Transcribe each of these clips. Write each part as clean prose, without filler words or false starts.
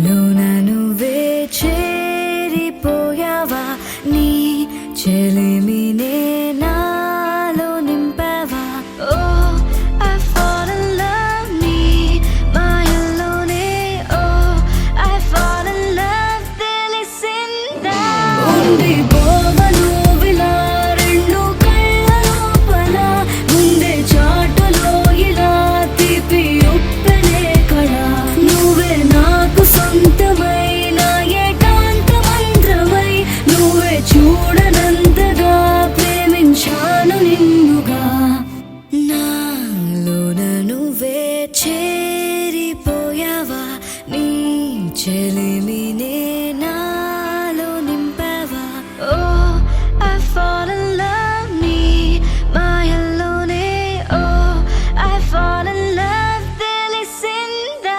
లోన నువ్వే చేరిపోయావా నీ చెలిమినే నాలో నింపావా ఓ I fall in love నీ మాయల్లోనే ఓ I fall in love తెలిసిందా ఉండిపోవను విలా రెండు కళ్ళ లోపల ముందే చాటులో ఇలా తీపి ఉప్పెనే కళ నువ్వే నాకు సొంతమైన ఏకాంత మంత్రమై నువ్వే చూడనంతగా ప్రేమించాను నిన్నుగా నాలోన నువ్వే చేరిపోయావా నీ చెలిమినే నాలో నింపావా ఓ I fall in love నీ మాయల్లోనే ఓ I fall in love తెలిసిందా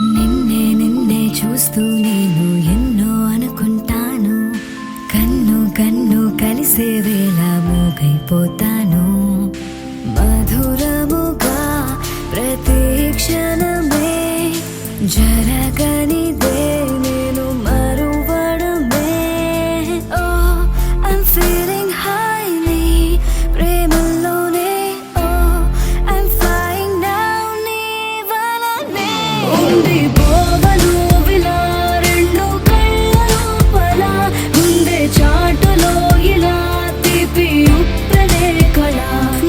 నిన్నే నిన్నే చూస్తూ నేను ఎన్నో అనుకుంటాను కన్ను కన్ను కలిసే వేళ మూగైపోతాను మధురముగా ప్రతి క్షణమే జరగనిదే నేను మరువడమే ఓ I'm feeling high నీ ప్రేమలోనే ఓ I'm flying down నీ వలనే ఉండిపోవను విలా రెండు కళ్ళ లోపల ముందే చాటులో ఇలా తీపి ఉప్పెనే కళ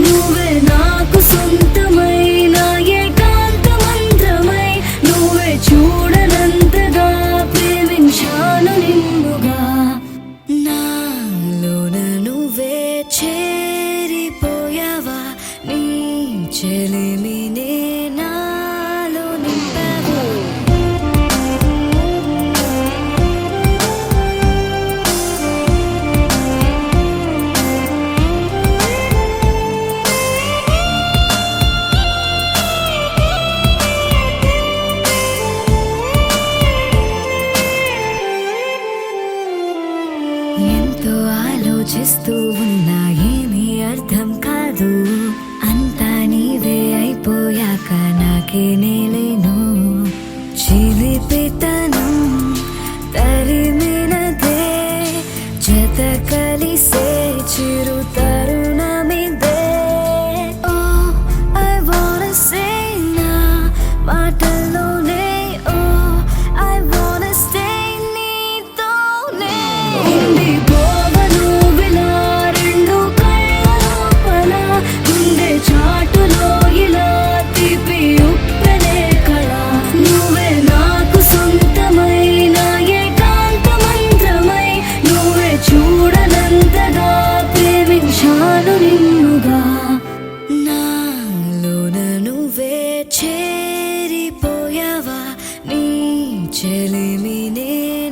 నువ్వే నాకు సొంతమైన ఏకాంత మంత్రమై నువ్వే చూడనంతగా ప్రేమించాను నిన్నుగా నాలోన నువ్వే చేరిపోయావా నీ చెలిమినే నాలో నింపావా ఎంతో ఆలోచిస్తూ ఉన్నా ఏమీ అర్థం కాదు అంతా నీవే అయిపోయాక నాకే నేలేను చిలిపితనం తరిమినదే జత కలిసే చిరు తరుణమిదే ఓ I wanna say నా మాటల్లోనే ఓ I wanna stay నీతోనే ఉండిపోవను విలా రెండు కళ్ళ లోపల ముందే చాటులో ఇలా తీపి ఉప్పెనే కళ నువ్వే నాకు సొంతమైన ఏకాంత మంత్రమై నువ్వే చూడనంతగా ప్రేమించాను నిన్నుగా నాలోన నువ్వే చేరిపోయావా నీ చెలిమినే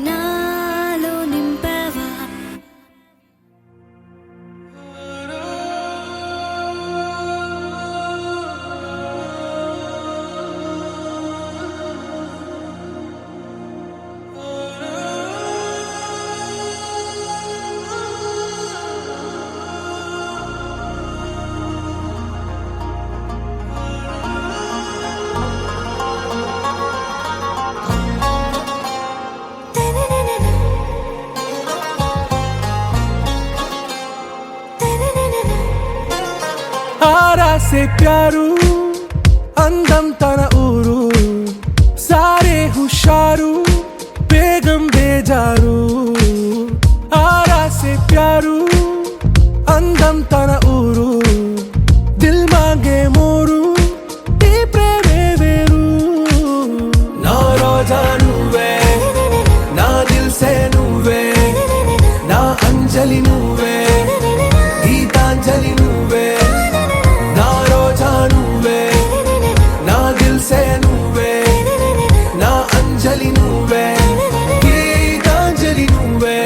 నాలో నింపావా आरा से प्यारू అందం తన ఊరు సారే హుషారు బేగం బేజారు ఆరా से प्यारू అందం తన ఊరు దిల్ మాంగే మోరు ఈ ప్రేమే వేరు నా రోజా నువ్వే నా దిల్ సే నువ్వే నా అంజలి నువ్వే గీతాంజలి నువ్వే నా రోజా నువ్వే నా దిల్ సే నువ్వే నా అంజలి నువ్వే గీతాంజలి నువ్వే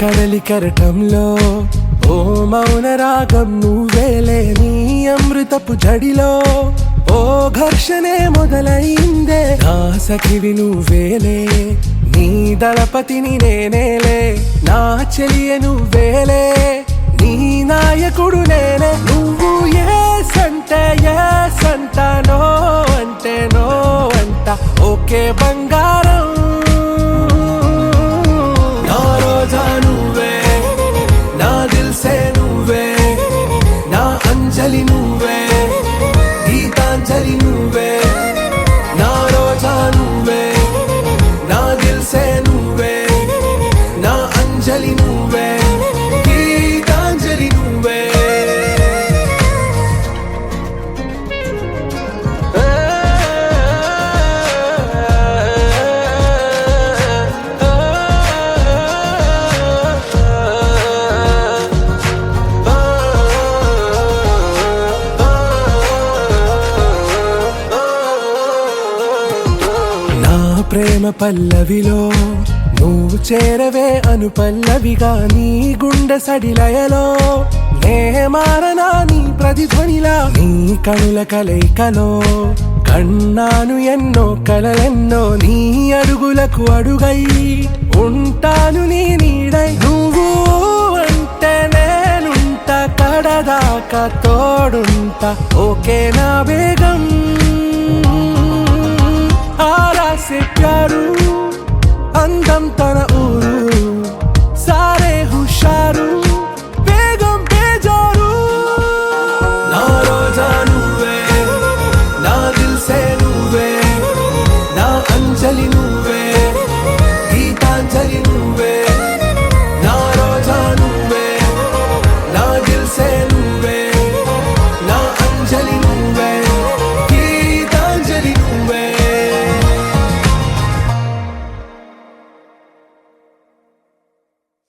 కడలి కెరటంలో ఓ మౌన రాగం నువ్వేలే, నీ అమృతపు జడిలో ఓ ఘర్షణే మొదలైందే. నా సఖివి నువ్వేలే, నీ దళపతిని నేనేలే, నా చెలియ నువ్వేలే, నీ నాయకుడు నేనే. నువ్వు ఏ సంట నో అంటే నో అంట, ఓకే బంగారం. నా రోజా నువ్వే, నా దిల్సే నువ్వే, నా అంజలి నువ్వే, గీతాంజలి నువ్వే. నా రోజా నువ్వే, నా దిల్సే నువ్వే, నా అంజలి నువ్వే, గీతాంజలి నువ్వే. ప్రేమ పల్లవిలో నువ్వు చేరవే అను పల్లవిగా, నీ గుండె సడిలయలో నే మారనా నీ ప్రతిధ్వనిలా. నీ కనుల కలయికలో కన్నాను ఎన్నో కలలెన్నో, నీ అడుగులకు అడుగై ఉంటాను నీ నీడై. నువ్వు అంటే నేనుంట కడదాకా తోడుంటా, ఓకే నా బేగం. आरा से प्यारू अंदम तन ऊरू, सारे हुशारू बेगम बेजारू. ना रोजा నువ్వే, నా దిల్సే నువ్వే, నా అంజలి నువ్వే, గీతాంజలి నువ్వే. నా రోజా నువ్వే, నా దిల్సే నువ్వే, నా అంజలి నువ్వే, గీతాంజలి నువ్వే.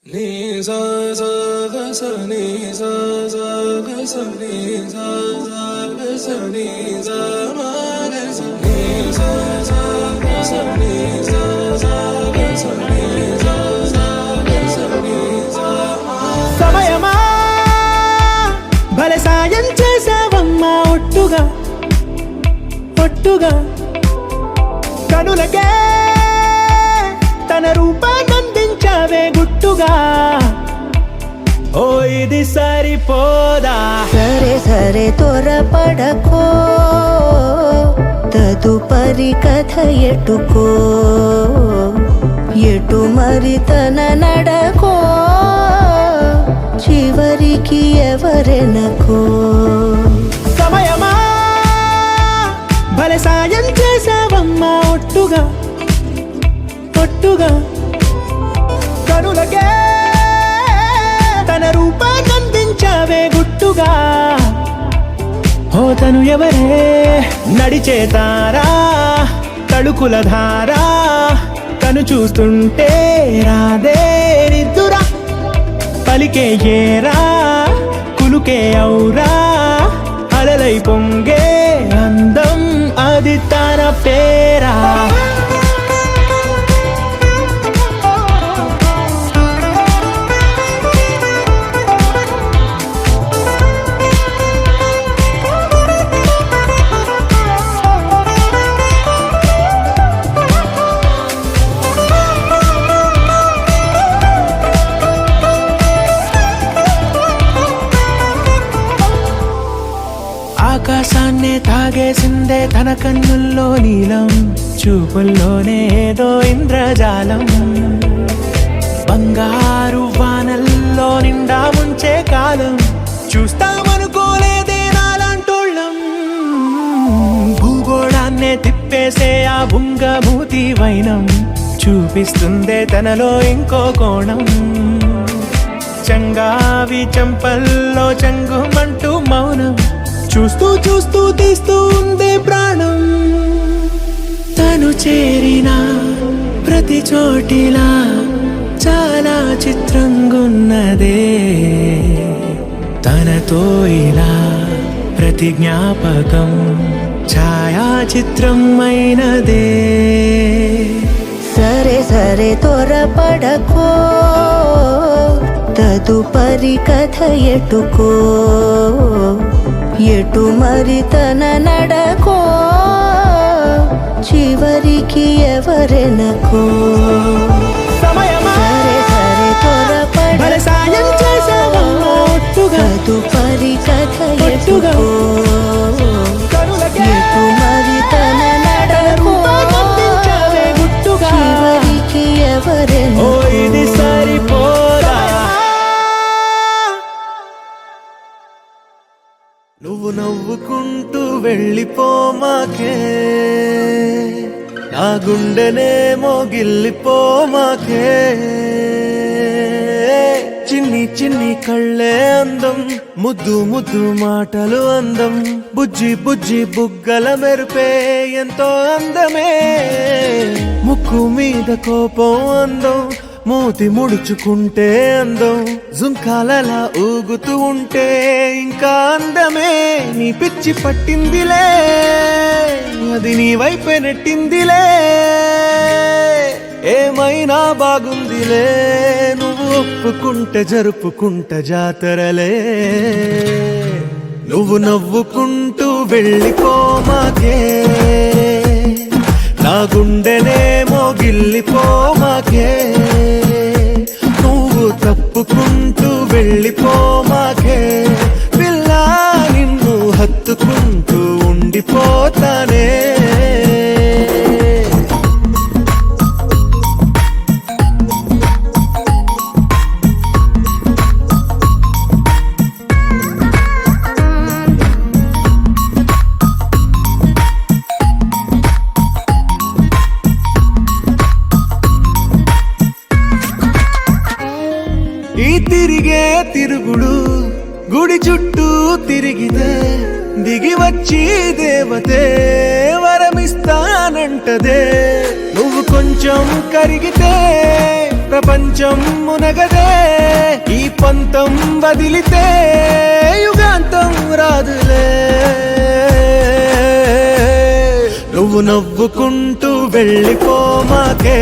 నీ సా సా గ స నీ సా సా గ స నీ సా సా గ స నీ సా మా గ స నీ సా సా గ స నీ సా సా గ స నీ సా సా గ స నీ సా మా. సమయమా భలే సాయం చేసావమ్మా, ఒట్టుగా ఒట్టుగా కనులకే తన రూపాన్నందించావే గుట్టుగా. ఓ ఇది సరిపోదా, సరే సరే త్వరపడకో, తదుపరి కథ ఎటుకో, ఎటు మరి తన నడకో, చివరికి ఎవరెనకో. సమయమా భలే సాయం చేసావమ్మా, ఒట్టుగా ఒట్టుగా కనులకే తన రూపాన్నందించావే గుట్టుగా. ఓ తను ఎవరే నడిచే తారా, తళుకుల ధారా, కను చూస్తుంటే రాదే నిద్దురా. పలికే ఏరా కులుకే ఔరా, అలలై పొంగే అందం అది తన పేరా. ఆకాశాన్నే తాగేసిందే తన కన్నుల్లో నీలం, చూపుల్లోనే ఏదో ఇంద్రజాలం. బంగారు వానల్లో నిండా ముంచే కాలం, చూస్తామనుకోలేదే నాలాంటోళ్ళం. భూగోళాన్నే తిప్పేసే ఆ బుంగమూతి వైనం, చూపిస్తుందే తనలో ఇంకో కోణం. చంగావి చంపల్లో చంగుమంటూ మౌనం, చూస్తూ చూస్తూ తీస్తూ ఉందే ప్రాణం. తను చేరిన ప్రతి చోటిలా చాలా చిత్రంగున్నదే, తనతో ఇలా ప్రతి జ్ఞాపకం ఛాయాచిత్రం అయినదే. సరే సరే త్వరపడకో, తదుపరి కథ ఎటుకో ఎటు మరి తన నడకో చివరికి ఎవరెనకో సమయమా సరే సరే భలే సాయం చేసావమ్మా ఒట్టుగా తదుపరి కథ ఒట్టుగా ఎటుకో కనులకే ఎటు మరి తన నడకో కనిపించావే గుట్టుగా చివరికి ఓ ఎవరెనకో ఇది సరిపోదా నువ్వు నవ్వుకుంటూ వెళ్ళిపోమాకే నా గుండెనేమో గిల్లిపోమాకే చిన్ని చిన్ని కళ్ళే అందం ముద్దు ముద్దు మాటలు అందం బుజ్జి బుజ్జి బుగ్గల మెరుపే ఎంతో అందమే ముక్కు మీద కోపం అందం మూతి ముడుచుకుంటే అందం జుంకాలలా ఊగుతూ ఉంటే ఇంకా అందమే నీ పిచ్చి పట్టిందిలే అది నీ వైపే నెట్టిందిలే ఏమైనా బాగుందిలే నువ్వు ఒప్పుకుంటే జరుపుకుంటే జాతరలే నువ్వు నవ్వుకుంటూ వెళ్ళిపోమాకే నా గుండెనేమో గిల్లిపోమాకే నువ్వు తప్పుకుంటూ వెళ్ళిపోమాకే పిల్ల నిన్ను హత్తుకుంటూ ఉండిపోతానే ఈ తిరిగే తిరుగుడు గుడి చుట్టూ తిరిగితే దిగి వచ్చి దేవతే వరమిస్తానంటదే నువ్వు కొంచెం కరిగితే ప్రపంచం మునగదే ఈ పంతం వదిలితే యుగాంతం రాదులే నువ్వు నవ్వుకుంటూ వెళ్ళిపోమాకే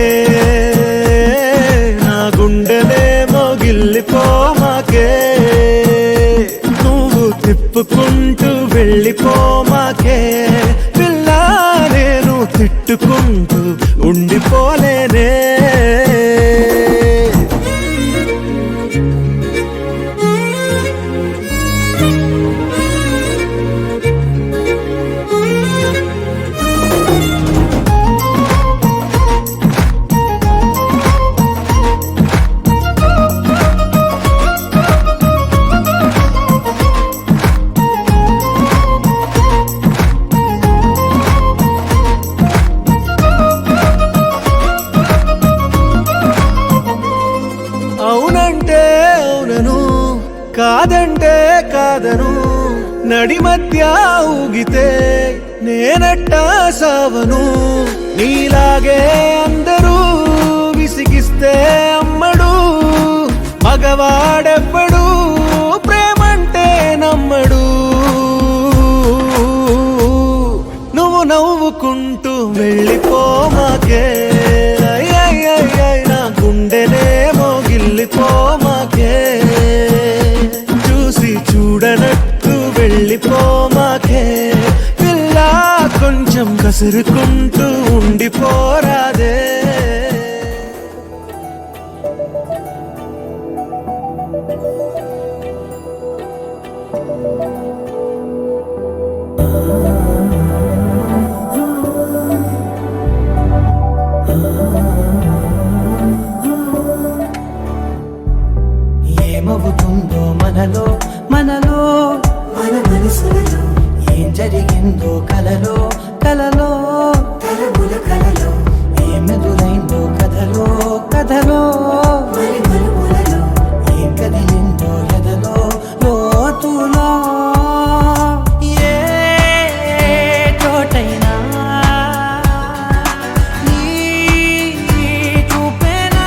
నా గుండెనేమో గిల్లిపోమాకే నువ్వు తిప్పుకుంటూ వెళ్ళిపోమాకే పిల్ల నేను తిట్టుకుంటూ ఉండిపోలేనే అవునంటే అవునను కాదంటే కాదను నడి మధ్య ఊగితే నేనట్టా సావను నీలాగే అందరూ విసిగిస్తే అమ్మడు మగవాడెవ్వడు ప్రేమంటే నమ్మడు నువ్వు నవ్వుకుంటూ వెళ్ళిపోమాకే నా గుండెనేమో గిల్లిపోమాకే చూసి చూడనట్టు వెళ్ళిపోమాకే పిల్ల కొంచెం కసురుకుంటూ ఉండిపోరాదే ఏమవుతుందో మనలో మనలో మన మనసులలో ఏం జరిగిందో కలలో కలలో కలముల కలలో ఏమెదురైందో కథలో కథలో మరి మలుపులలో ఏం కదిలిందో ఎదలో లోతులో ఏ చోటైనా నీ చూపేనా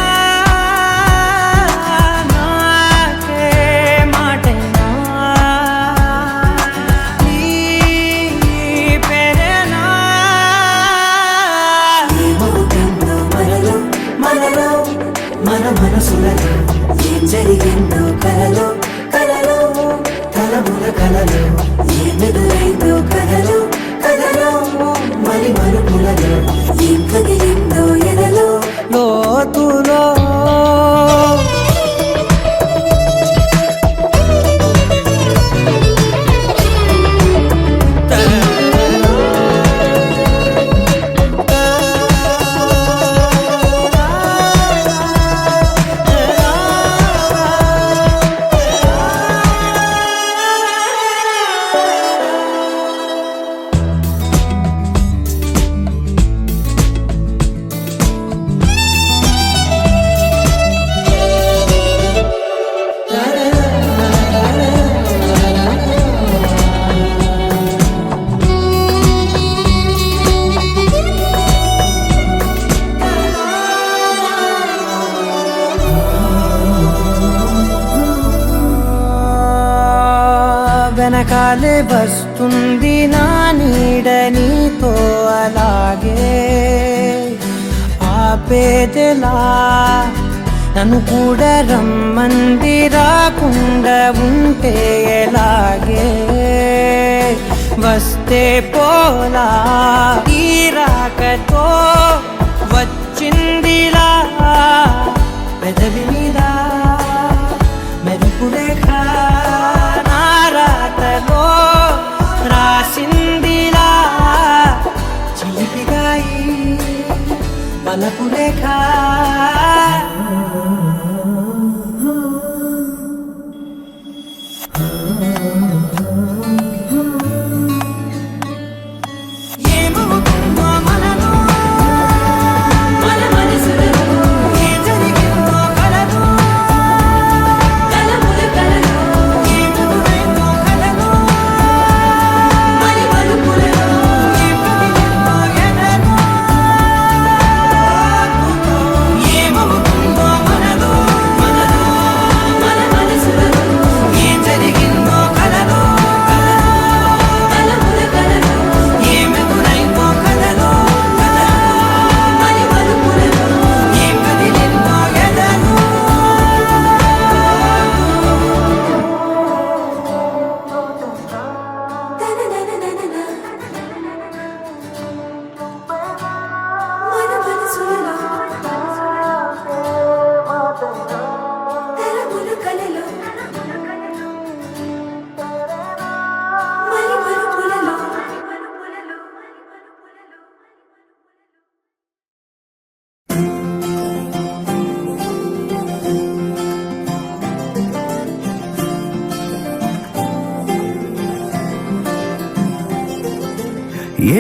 నాకే మాటైనా నీ పేరేనా ఏమవుతుందో మనలో మనలో మన మనసులలో వాలే వస్తుంది నా నీడ నీతో అలాగే ఆపేదెలా నన్ను కూడా రమ్మంది రాకుండా ఉంటే ఎలాగే వస్తే పోలా ఈ రాకతో వచ్చిందిలా పెదవి మీద మెరుపు రేఖ నా రాతలో రాసిందిలా చిలిపిగాయి వలపు రేఖ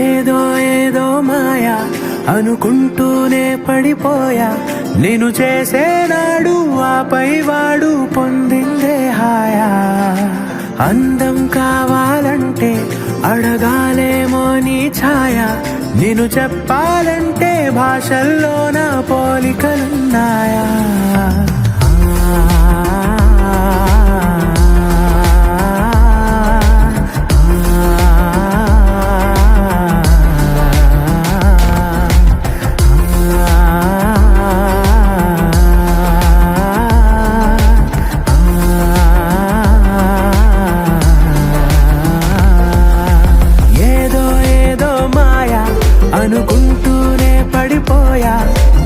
ఏదో ఏదో మాయా అనుకుంటూనే పడిపోయా నేను చేసేనాడు ఆపై వాడు పొందిందే హాయా అందం కావాలంటే అడగాలేమో నీ ఛాయ నేను చెప్పాలంటే భాషల్లో నా పోలికలున్నాయా అనుకుంటూనే పడిపోయా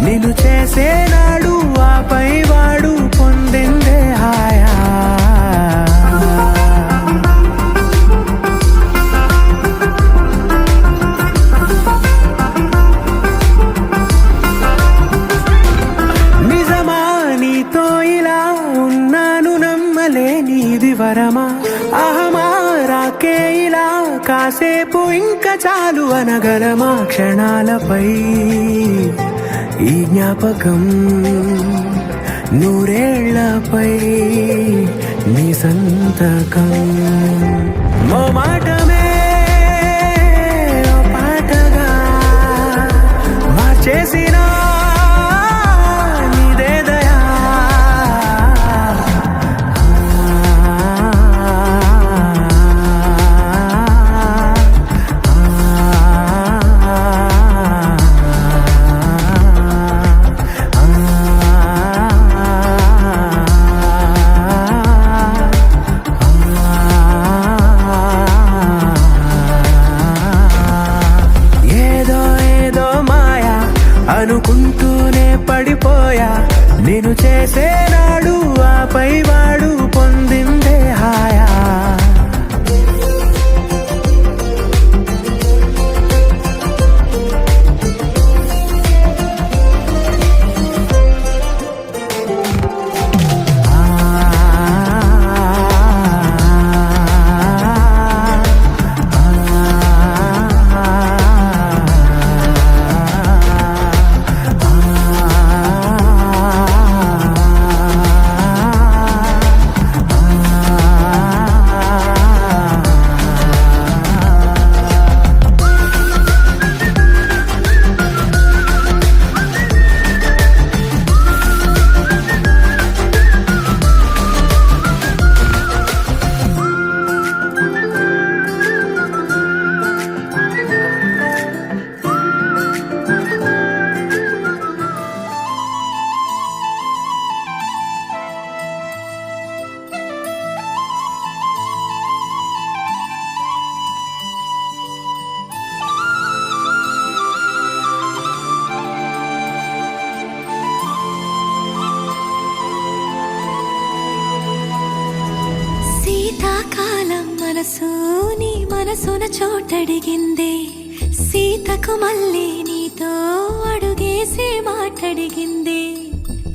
నేను చేసేనాడు ఆపై వాడు పొందిందే హాయా నిజమా నీతో ఇలా ఉన్నాను నమ్మలేనిది వరమా అహమారాకే ఇలా కాసేపు ఇంకా చాలు అనగలమా క్షణాలపై ఈ జ్ఞాపకం నూరేళ్లపై నీ సంతకం మో మాటమే ఓ పాటగా మార్చేసిన నీదే దయా అనుకుంటూనే పడిపోయా నేను చేసేనాడు ఆపై వాడు పొందిందే హాయా నీ మనసున చోటడిగిందే సీతకు మళ్ళీ నీతో అడుగేసి మాటడిగిందే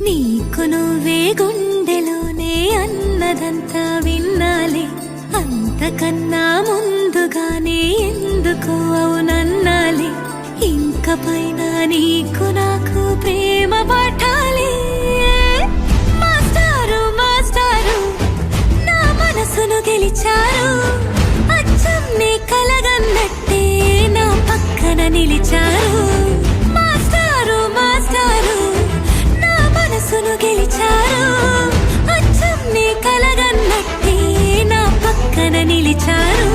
నీకు నువ్వే గుండెలోనే అన్నదంతా విన్నాలే అంతకన్నా ముందుగానే ఎందుకు అవునన్నాలే ఇంక పైన నీకు నాకు ప్రేమ పాఠాలే మాస్టారు మాస్టారు నా మనసును గెలిచారు అచ్చం నీ కలగన్నట్టే నా పక్కన నిలిచారు మాస్టారు మాస్టారు నా మనసును గెలిచారు అచ్చం నీ కలగన్నట్టే నా పక్కన నిలిచారు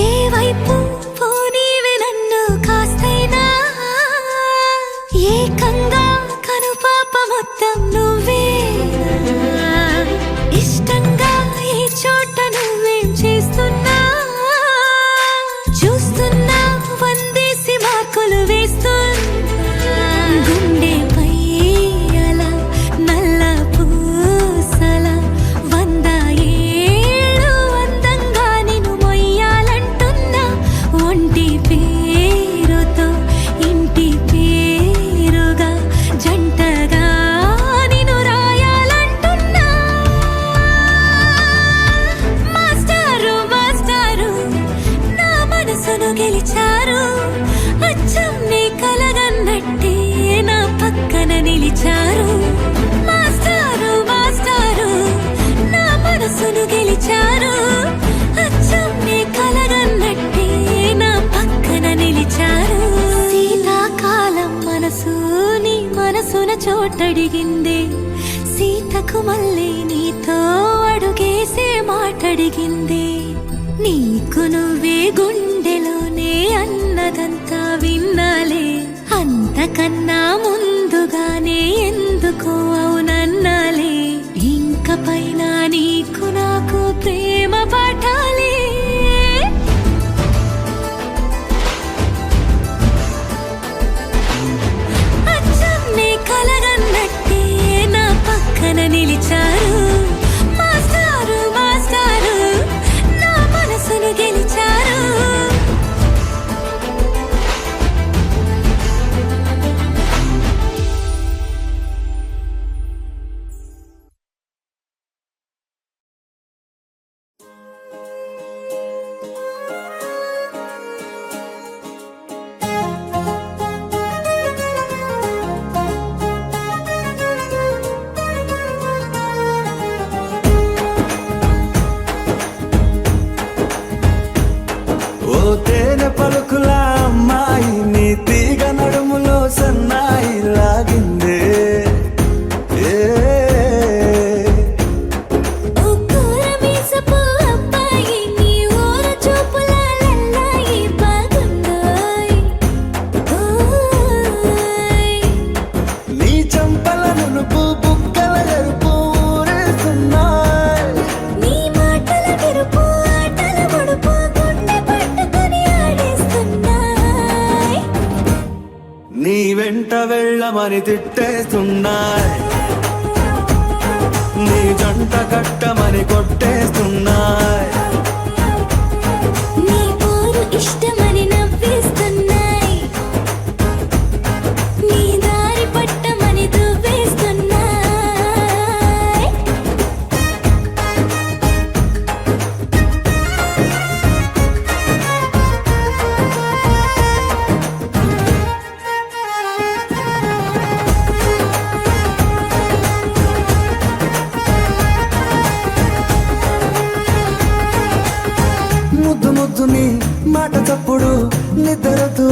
ఏ వైపు పోనీవే నన్ను కాస్తైనా ఏకంగా కనుపాప మొత్తం నువ్వే ఇష్టంగా ఏ చోట నువ్వేం చేస్తున్నా చూస్తున్నా వందేసి మార్కులు వేస్తున్నా గుండెపై అలా నల్ల పూసల 100 ఏళ్ళు అందంగా నిన్ను మొయ్యాలంటున్నా ఒంటి పేరుతో ఇంటి పేరుగా జంటగా నిన్ను రాయాలంటున్నా మాస్టారు మాస్టారు నా మనసును గెలిచారు అచ్చం నీ కలగన్నట్టే నా పక్కన నిలిచారు మాస్టారు మాస్టారు నా మనసును గెలిచారు అచ్చం నీ కలగన్నట్టే నా పక్కన నిలిచారు శీతాకాలం మనసు నీ మనసున చోటడిగిందే సీతకు మళ్ళీ నీతో అడుగేసే మాటడిగిందే నీకు నువ్వే గుండెలోనే అన్నదంతా విన్నాలే అంతకన్నా ముందుగానే ఎందుకు అవునన్నాలే ఇంక పైన నీకు నాకు ప్రేమ పాఠాలే అచ్చం నీ కలగన్నట్టే నా పక్కన నిలిచారు మాస్టారు మాస్టారు నా మనసును గెలిచారు ఓ తేనె పలుకుల అమ్మాయి నీ తీగ నడుములో సన్నాయి లాగిందే ఏ ఓ కూరమీసపు అబ్బాయి నీ ఊర చూపుల లల్లాయి బాగుందోయ్ ఓయ్ నీ చంపల నునుపు బుగ్గల ఎరుపు ఊరేస్తున్నాయి నీ మాటల విరుపు ఆటల ముడుపు గుండె పట్టుకొని ఆడేస్తున్నాయ్ నీ వెంట వెళ్ళమని తిట్టేస్తున్నాయి నీ జంట కట్టమని కొట్టేస్తున్నాయి నీ పోరు ఇష్టమని నవ్వేస్తున్నాయ్ నీ దారి పట్టమని దువ్వేస్తున్నాయ్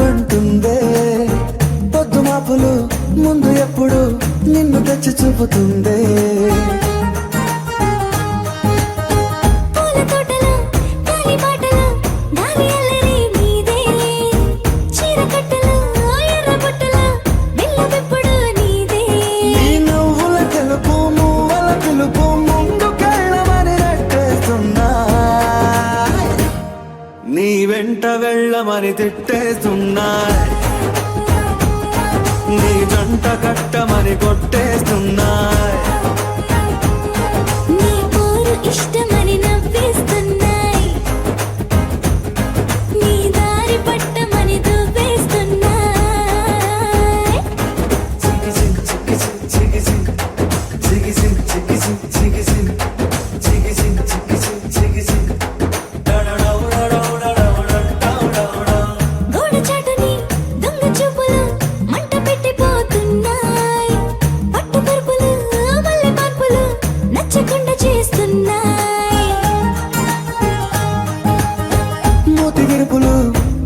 అంటుందే పొద్దు మాపులు ముందు ఎప్పుడు నిన్ను తెచ్చి చూపుతుందే పూల తోటలో గాలి బాటలో గాలి అల్లరి నీదే చీర కట్టలో ఎర్ర బుట్టలో బిల్లవెప్పుడు నీదే నీ నవ్వుల తెలుపు మూవల పిలుపు ముందుకెళ్ళమని నెట్టేస్తున్నా నీ వెంట వెళ్ళమని తిట్టేస్తున్నా నీ జంట కట్టమని కొట్టేస్తున్నా నీ పోరు ఇష్టమని నవ్వేస్తున్నాయి నీ దారి పట్టమని దువ్వేస్తున్నాయి గోడ చాటుని దొంగ చూపులు మంట పెట్టిపోతున్నాయి పట్టు పరుపులు మల్లె మార్పులు నచ్చకుండా చేస్తున్నాయి మూతి విరుపులు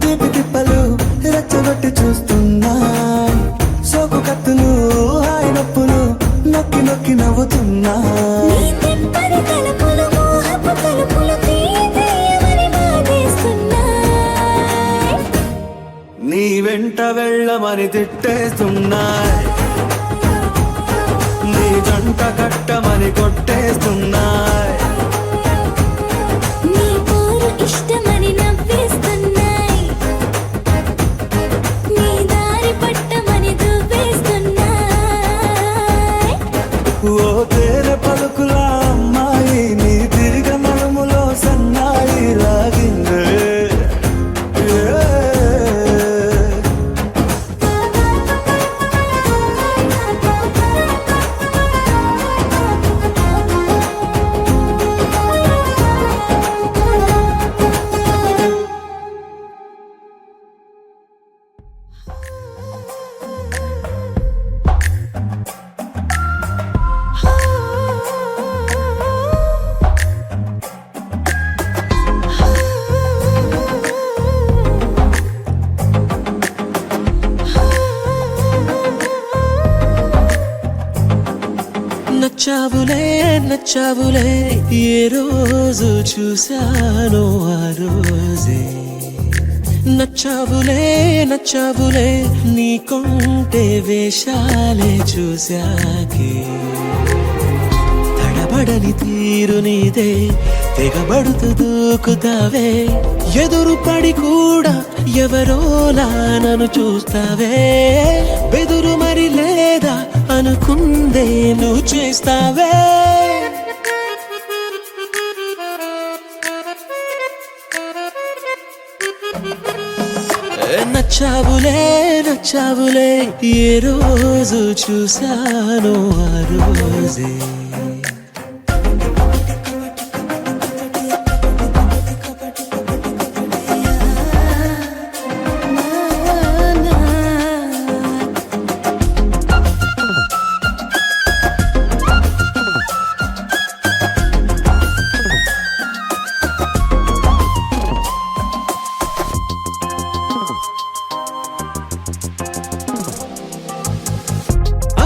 తీపి తిప్పలు రెచ్చగొట్టి చూస్తున్నాయి సోకు కత్తులు హాయి నొప్పులు నొక్కి నొక్కి నవ్వుతున్నాయి నీ తెప్పని తలుపులు మోహపు తలుపులు తీయమని బాధేస్తున్నాయి నీ వెంట వెళ్ళమని తిట్టేస్తున్నాయి నీ జంట కట్టమని కొట్టేస్తున్నాయి నీ పోరు ఇష్టమని నవ్వేస్తున్నాయి నీ దారి పట్టమని దువ్వేస్తున్నాయి ఓ తేనె పలుకుల అమ్మాయి నీ తిరిగ నడుములో సన్నాయి లాగిందే నచ్చావులే నచ్చావులే ఏ రోజు చూశానో ఆ రోజే నచ్చావులే నచ్చావులే నీకుంటే వేషాలే చూశాకే తడబడని తీరు నీదే తెగబడుతూ దూకుతావే ఎదురు పడి కూడా ఎవరోలా నన్ను చూస్తావే బెదురు మరి లేదా అనుకుందే నువ్వు చేస్తావే నచ్చావులే నచ్చావులే ఏ రోజు చూశానో ఆ రోజే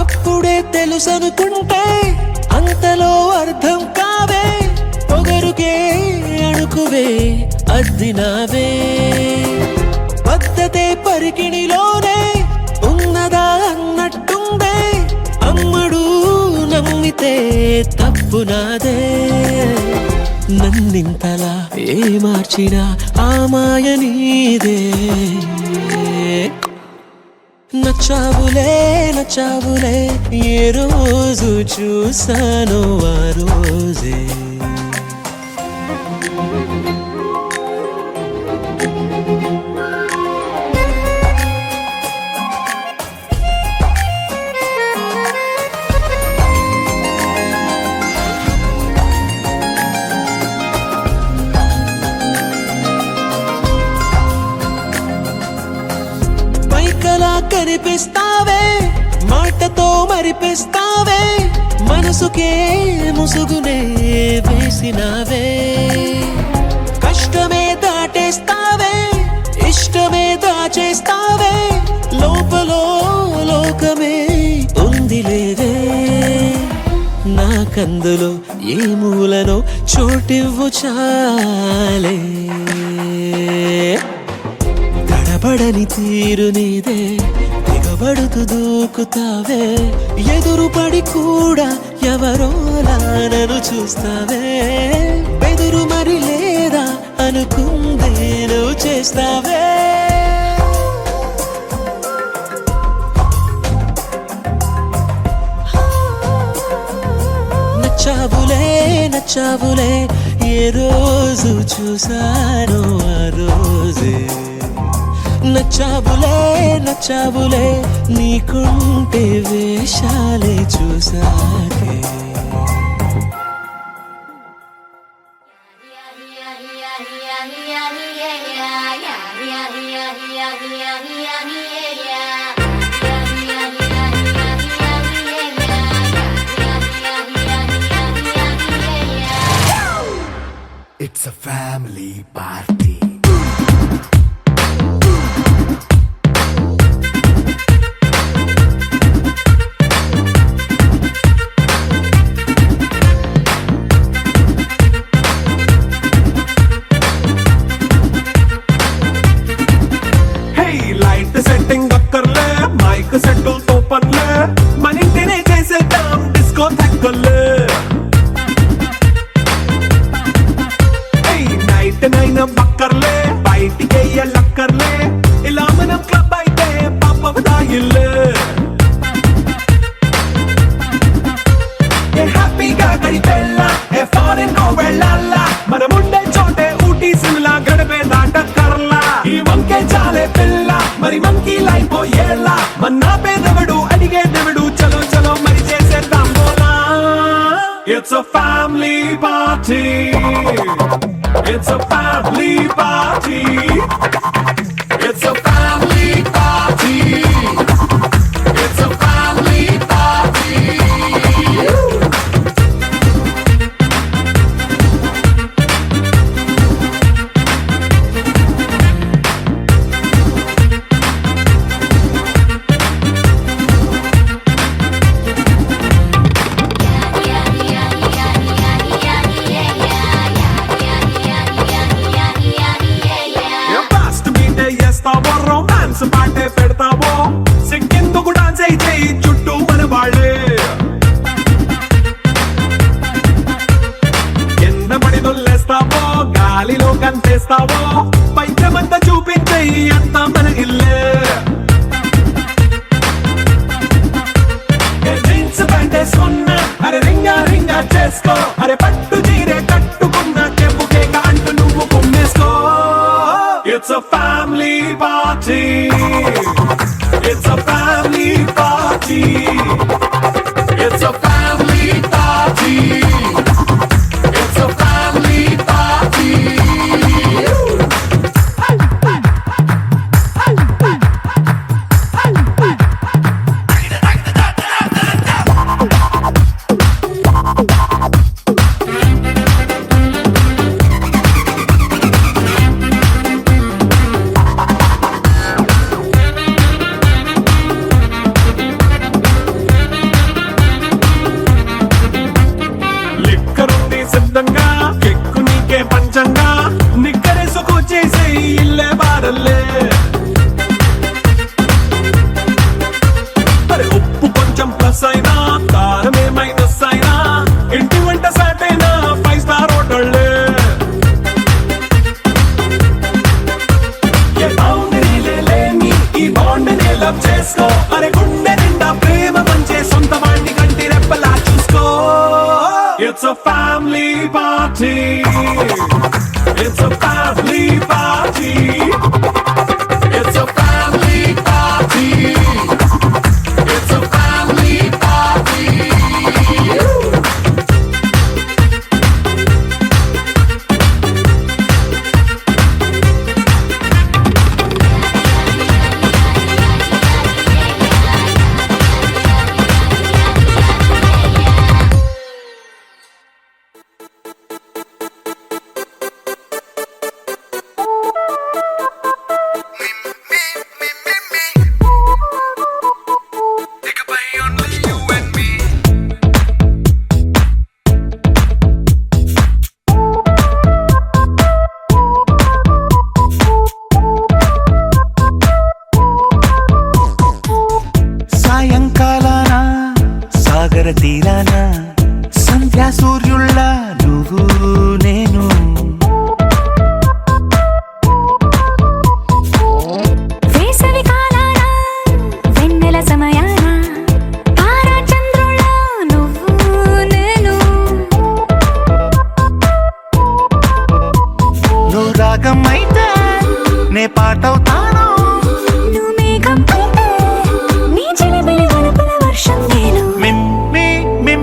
అప్పుడే తెలుసనుకుంటే అంతలో అర్థం కావే పొగరుకే అణుకువే అద్దినావే పద్ధతే పరికిణిలోనే ఉన్నదా అన్నట్టుందే అమ్మడు నమ్మితే తప్పు నాదే నన్నింతలా ఏ మార్చినా ఆ మాయ నీదే నచ్చావులే నచ్చావులే ఏ రోజు చూసానో ఆ రోజే పైకలా కనిపిస్తావే మాటతో మరిపిస్తావే మనసుకే ముసుగునే వేసినావే కష్టమే దాటేస్తావే ఇష్టమే దాచేస్తావే లోపల లోకమే ఉంది లేవే నాకందులో ఏ మూలనో చోటివ్వు చాలే తడబడని తీరు నీదే దిగబడుతూ దూకుతావే ఎదురుపడి కూడా ఎవరోలా నన్ను చూస్తావే బెదురు మరి లేదా అనుకుందే నువ్వు చేస్తావే నచ్చావులే ఏ రోజు చూసానో ఆ రోజే నచ్చావులే నీకుంటే వేషాలే చూసాకే It's a family party. Hey, light setting అక్కర్లే మైక్ సెట్టుల్ తో పనులే మన ఇంటినే చేసేద్దాం డిస్కో థక్కర్లే నైనా బక్కర్లే బయటికెయ్యలక్కర్లే ఇలా మనం క్లబ్ అయితే పాపం దాయిల్లే ఏ హ్యాపీగా గడిపెళ్ళా ఏ ఫారెన్ కో వెళ్ళాలా మనముండే చోటే ఊటీ సిమ్లా గడిపే దాటక్కర్లా ఈ వంకే చాలే పిల్ల మరి మంకీ లైఫ్ ఏళ్ళ మన్నా పేదవడు అడిగేదెవడు చలో చలో మరి చేసేద్దాం బోలా it's a family party It's a family party. It's a family party. It's a family party. Romance పాటే పెడతావో సిగ్గెందుకు డాన్స్ అయి చేయి చుట్టూ మన వాళ్ళే కింద పడి దొల్లేస్తావో గాలిలో కంటేస్తావో పైకమంతా చూపించేయి అంతా మన ఇల్లే జీన్స్ ప్యాంటేసుకున్నా అరే రింగా రింగా చేసుకో అరే పట్టు చీరే కట్టుకున్న కెప్పు కేక అంటూ నువ్వు కుమ్మేసుకో It's a family party. It's a family party. It's a family party. It's a family party. పంచంగా నిక్కరేసుకు చేసే ఇల్లే బారల్లే అరే ఉప్పు కొంచెం ప్లస్ అయినా కారమే మైనస్ అయినా ఇంటి వంట సాట్ అయినా 5 స్టార్ హోటళ్ళే ఏ బౌండరీలే లేని ఈ బాండ్ ని లవ్ చేసుకో అరే గుండె నిండా ప్రేమ పంచే సొంత వాడిని కంటి రెప్పలా చూసుకో It's a family party. It's a family party. It's a family party. It's a family party. సాగర తీరాన సంధ్యా సూర్యుళ్ళ నువ్వు నేను వేసవి కాలాన వెన్నెల సమయాన తారా చంద్రుల నువ్వు నేను నువ్వు రాగం అయితే నే పాటవుతాను నువ్వు మేఘం అయితే నీ చిలిపిలి వలపుల వర్షం నేను మిమ్మి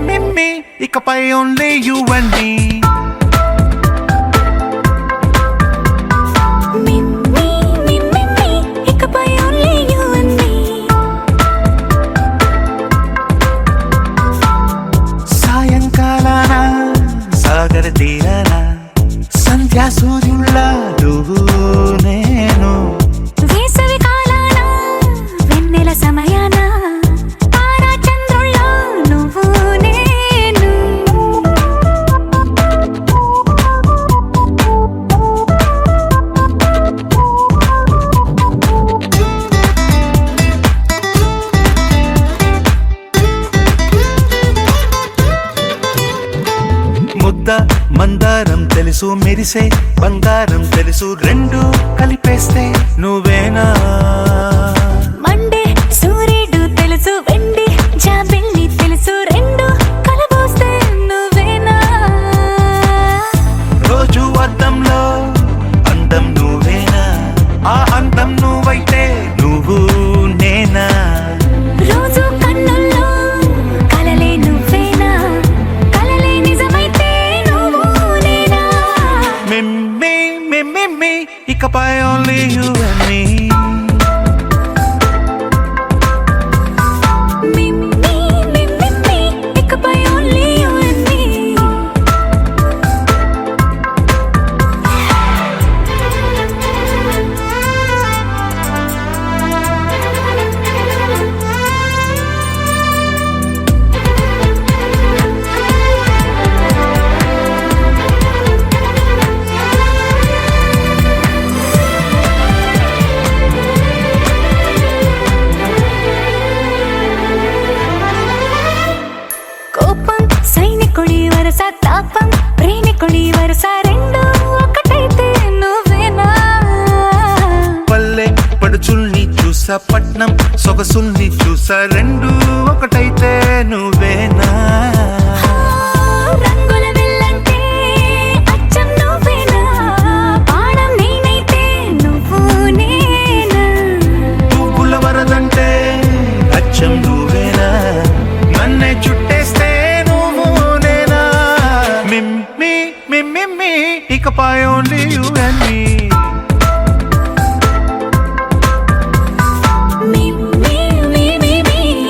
మిమ్మి ఇకపై ఓన్లీ యు అండ్ మీ ఇకపై ఓన్లీ యు అండ్ మీ సాయంకాలాన సాగర తీరాన సంధ్యా సూర్యుళ్ళ నువ్వు నేను వేసవి కాలాన వెన్నెల సమయాన తారా చంద్రుల నువ్వు నేను ముద్ద మందారం తెలుసు మెరిసే బంగారం తెలుసు రెండు కలిపేస్తే నువ్వేనా మండే సూర్యుడు తెలుసు వెండి జాబిల్లి తెలుసు రెండు కలబోస్తే నువ్వేనా రోజు అద్దంలో అందం నువ్వేనా ఆ అందం నువ్వైతే నువ్వు నేనా రోజు కన్నుల్లో కలలే నువ్వేనా కలలే నిజమైతే నువ్వు నేనా మిమ్మి ఇకపై ఓన్లీ యు అండ్ మీ ఇకపై ఓన్లీ యు అండ్ మీ కోపం సైనికుడి వరస తాపం ప్రేమికుడి వరస రెండు ఒకటైతే నువ్వేనా పల్లె పడుచుల్ని చూసా పట్నం సొగసుల్ని చూసా రెండు ఒకటైతే నువ్వేనా రంగుల విల్లంటే అచ్చం నువ్వేనా బాణం నేనైతే నువ్వు నేనా పువ్వుల వరదంటే అచ్చం నువ్వేనా నన్నే చుట్టేస్తే నువ్వు నేనా మిమ్మి ఇకపై ఓన్లీ యు అండ్ మీ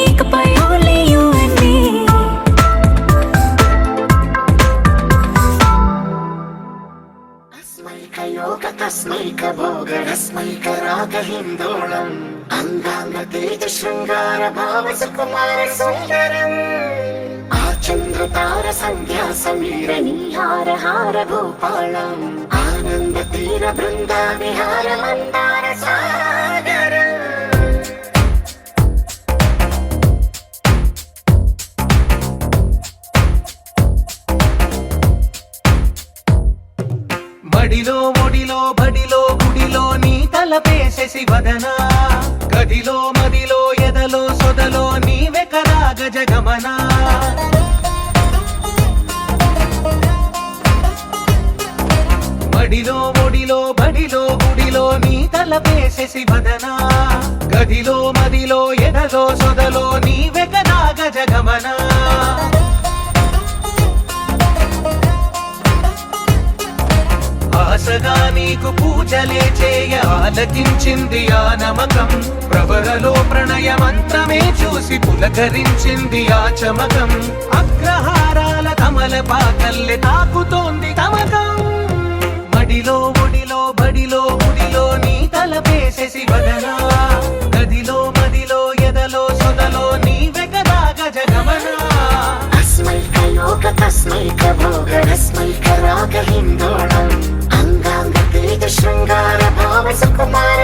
ఇకపై ఓన్లీ యు అండ్ మీ तस्मैकयोगतस्मैकरागहिन्दोळम् अङ्गाङ्गतेजशृङ्गारभावसुकुमारसुन्दरम् आचन्द्रतार सन्ध्या समीर नीहारहार भूपालम् आनन्दतीरबृन्दाविहार मन्दार सागरम् మడిలో ఒడిలో బడిలో గుడిలో నీ తలపేసేసి వదనా గదిలో మదిలో ఎదలో సొదలో నీవే కరా గజగమనా మడిలో ఒడిలో బడిలో గుడిలో నీ తలపేసేసి వదనా గదిలో మదిలో ఎదలో సొదలో నీవే కరా గజగమనా ఆశగా నీకు పూజలే చేయ ఆలకించింది ఆ నమకం ప్రవరలో ప్రణయ మంత్రమే చూసి పులకరించింది ఆ చమకం అగ్రహారాల కమల పాకల్లె తాకుతోంది తమకం మడిలో ఒడిలో బడిలో గుడిలో నీ తలపేసేసి వదనా గదిలో మదిలో ఎదలో సొదలో నీవే కదా గజగమనా तस्मैकयोगतस्मैकभोगरस्मैकरागहिन्दोळम् अङ्गाङ्गतेजशृङ्गारभावसुकुमार